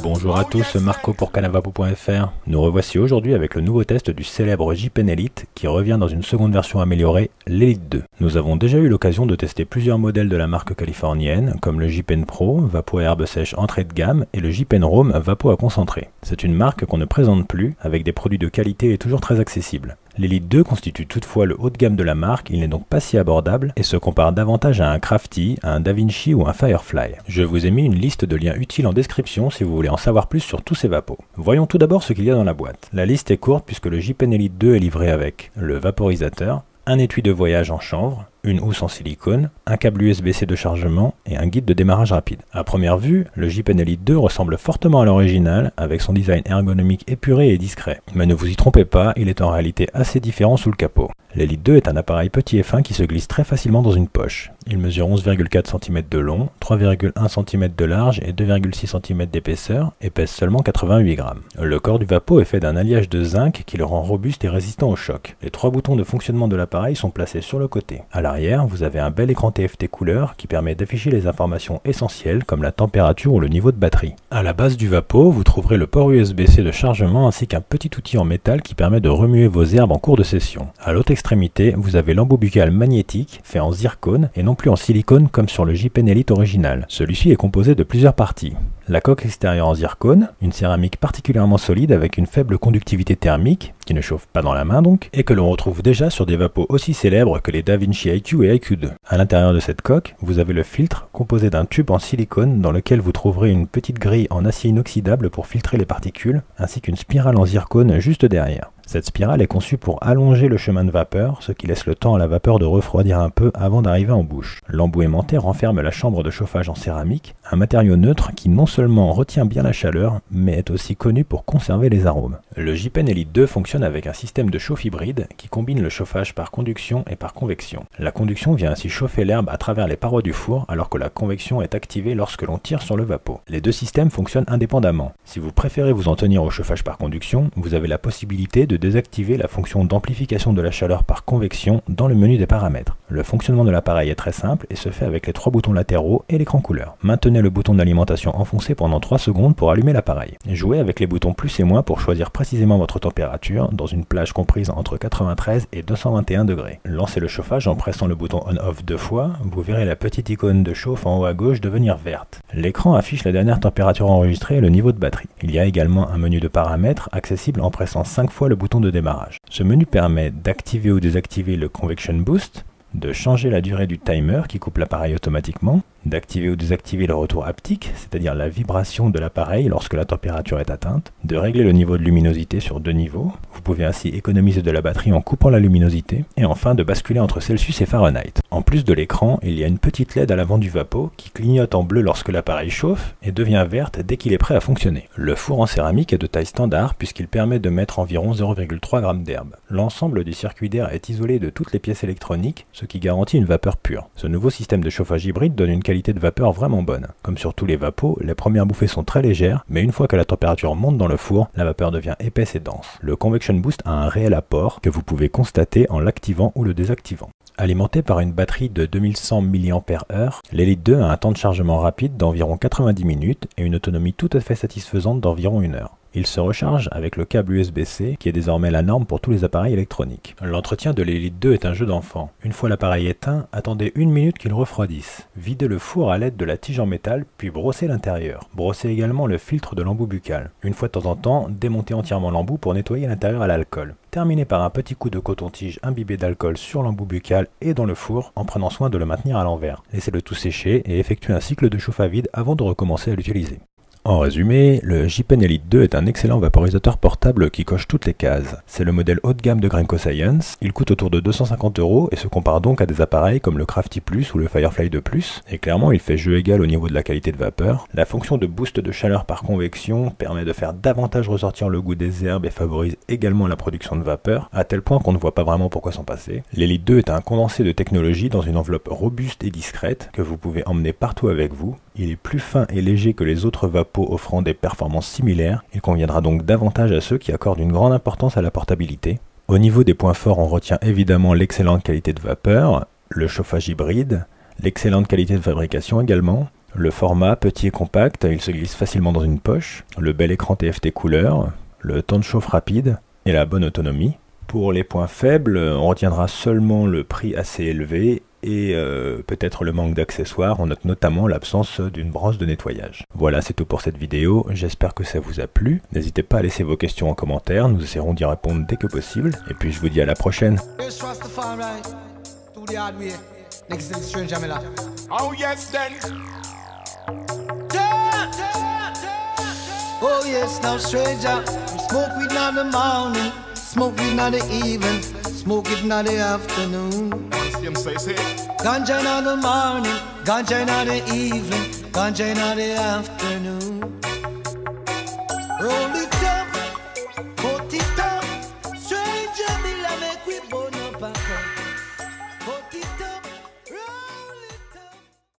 Bonjour à tous, Marco pour Canavapo.fr. Nous revoici aujourd'hui avec le nouveau test du célèbre J-Pen Elite qui revient dans une seconde version améliorée, l'Elite 2. Nous avons déjà eu l'occasion de tester plusieurs modèles de la marque californienne, comme le J-Pen Pro, Vapo à herbe sèche entrée de gamme, et le J-Pen Rome Vapo à concentré. C'est une marque qu'on ne présente plus, avec des produits de qualité et toujours très accessibles. L'Elite 2 constitue toutefois le haut de gamme de la marque, il n'est donc pas si abordable et se compare davantage à un Crafty, à un DaVinci ou un Firefly. Je vous ai mis une liste de liens utiles en description si vous voulez en savoir plus sur tous ces vapos. Voyons tout d'abord ce qu'il y a dans la boîte. La liste est courte puisque le J-Pen Elite 2 est livré avec le vaporisateur, un étui de voyage en chanvre, une housse en silicone, un câble USB-C de chargement et un guide de démarrage rapide. À première vue, le J-Pen Elite 2 ressemble fortement à l'original avec son design ergonomique épuré et discret. Mais ne vous y trompez pas, il est en réalité assez différent sous le capot. L'Elite 2 est un appareil petit et fin qui se glisse très facilement dans une poche. Il mesure 11,4 cm de long, 3,1 cm de large et 2,6 cm d'épaisseur et pèse seulement 88 grammes. Le corps du Vapo est fait d'un alliage de zinc qui le rend robuste et résistant au choc. Les trois boutons de fonctionnement de l'appareil sont placés sur le côté. À l'arrière, vous avez un bel écran TFT couleur qui permet d'afficher les informations essentielles comme la température ou le niveau de batterie. À la base du Vapo, vous trouverez le port USB-C de chargement ainsi qu'un petit outil en métal qui permet de remuer vos herbes en cours de session. À l'autre extrémité, vous avez l'embout buccal magnétique fait en zircone et non plus en silicone comme sur le J-Pen Elite original. Celui-ci est composé de plusieurs parties. La coque extérieure en zircone, une céramique particulièrement solide avec une faible conductivité thermique, qui ne chauffe pas dans la main donc, et que l'on retrouve déjà sur des vapos aussi célèbres que les DaVinci IQ et IQ2. À l'intérieur de cette coque, vous avez le filtre composé d'un tube en silicone dans lequel vous trouverez une petite grille en acier inoxydable pour filtrer les particules, ainsi qu'une spirale en zircone juste derrière. Cette spirale est conçue pour allonger le chemin de vapeur, ce qui laisse le temps à la vapeur de refroidir un peu avant d'arriver en bouche. L'embout aimanté renferme la chambre de chauffage en céramique, un matériau neutre qui non seulement retient bien la chaleur, mais est aussi connu pour conserver les arômes. Le J-Pen Elite 2 fonctionne avec un système de chauffe hybride qui combine le chauffage par conduction et par convection. La conduction vient ainsi chauffer l'herbe à travers les parois du four, alors que la convection est activée lorsque l'on tire sur le Vapo. Les deux systèmes fonctionnent indépendamment. Si vous préférez vous en tenir au chauffage par conduction, vous avez la possibilité de désactiver la fonction d'amplification de la chaleur par convection dans le menu des paramètres. Le fonctionnement de l'appareil est très simple et se fait avec les trois boutons latéraux et l'écran couleur. Maintenez le bouton d'alimentation enfoncé pendant 3 secondes pour allumer l'appareil. Jouez avec les boutons plus et moins pour choisir précisément votre température dans une plage comprise entre 93 et 221 degrés. Lancez le chauffage en pressant le bouton on-off 2 fois, vous verrez la petite icône de chauffe en haut à gauche devenir verte. L'écran affiche la dernière température enregistrée et le niveau de batterie. Il y a également un menu de paramètres accessible en pressant 5 fois le bouton de démarrage. Ce menu permet d'activer ou désactiver le Convection Boost, de changer la durée du timer qui coupe l'appareil automatiquement, d'activer ou désactiver le retour haptique, c'est-à-dire la vibration de l'appareil lorsque la température est atteinte, de régler le niveau de luminosité sur 2 niveaux, vous pouvez ainsi économiser de la batterie en coupant la luminosité, et enfin de basculer entre Celsius et Fahrenheit. En plus de l'écran, il y a une petite LED à l'avant du Vapo qui clignote en bleu lorsque l'appareil chauffe et devient verte dès qu'il est prêt à fonctionner. Le four en céramique est de taille standard puisqu'il permet de mettre environ 0,3 g d'herbe. L'ensemble du circuit d'air est isolé de toutes les pièces électroniques, ce qui garantit une vapeur pure. Ce nouveau système de chauffage hybride donne une qualité de vapeur vraiment bonne. Comme sur tous les vapos, les premières bouffées sont très légères, mais une fois que la température monte dans le four, la vapeur devient épaisse et dense. Le Convection Boost a un réel apport que vous pouvez constater en l'activant ou le désactivant. Alimenté par une batterie de 2100 mAh, l'Elite 2 a un temps de chargement rapide d'environ 90 minutes et une autonomie tout à fait satisfaisante d'environ 1 heure. Il se recharge avec le câble USB-C qui est désormais la norme pour tous les appareils électroniques. L'entretien de l'Elite 2 est un jeu d'enfant. Une fois l'appareil éteint, attendez 1 minute qu'il refroidisse. Videz le four à l'aide de la tige en métal, puis brossez l'intérieur. Brossez également le filtre de l'embout buccal. Une fois de temps en temps, démontez entièrement l'embout pour nettoyer l'intérieur à l'alcool. Terminez par un petit coup de coton-tige imbibé d'alcool sur l'embout buccal et dans le four en prenant soin de le maintenir à l'envers. Laissez le tout sécher et effectuez un cycle de chauffe à vide avant de recommencer à l'utiliser. En résumé, le J-Pen Elite 2 est un excellent vaporisateur portable qui coche toutes les cases. C'est le modèle haut de gamme de Grenco Science, il coûte autour de 250 € et se compare donc à des appareils comme le Crafty Plus ou le Firefly 2 Plus, et clairement il fait jeu égal au niveau de la qualité de vapeur. La fonction de boost de chaleur par convection permet de faire davantage ressortir le goût des herbes et favorise également la production de vapeur, à tel point qu'on ne voit pas vraiment pourquoi s'en passer. L'Elite 2 est un condensé de technologie dans une enveloppe robuste et discrète que vous pouvez emmener partout avec vous. Il est plus fin et léger que les autres vapos offrant des performances similaires, il conviendra donc davantage à ceux qui accordent une grande importance à la portabilité. Au niveau des points forts, on retient évidemment l'excellente qualité de vapeur, le chauffage hybride, l'excellente qualité de fabrication également, le format petit et compact, il se glisse facilement dans une poche, le bel écran TFT couleur, le temps de chauffe rapide et la bonne autonomie. Pour les points faibles, on retiendra seulement le prix assez élevé et peut-être le manque d'accessoires. On note notamment l'absence d'une brosse de nettoyage. Voilà, c'est tout pour cette vidéo. J'espère que ça vous a plu. N'hésitez pas à laisser vos questions en commentaire. Nous essaierons d'y répondre dès que possible. Et puis je vous dis à la prochaine. Oh yes, now stranger, smoke weed in the morning, smoke weed in the evening, smoke it in the afternoon. Ganja in the morning, ganja in the evening, ganja in the afternoon.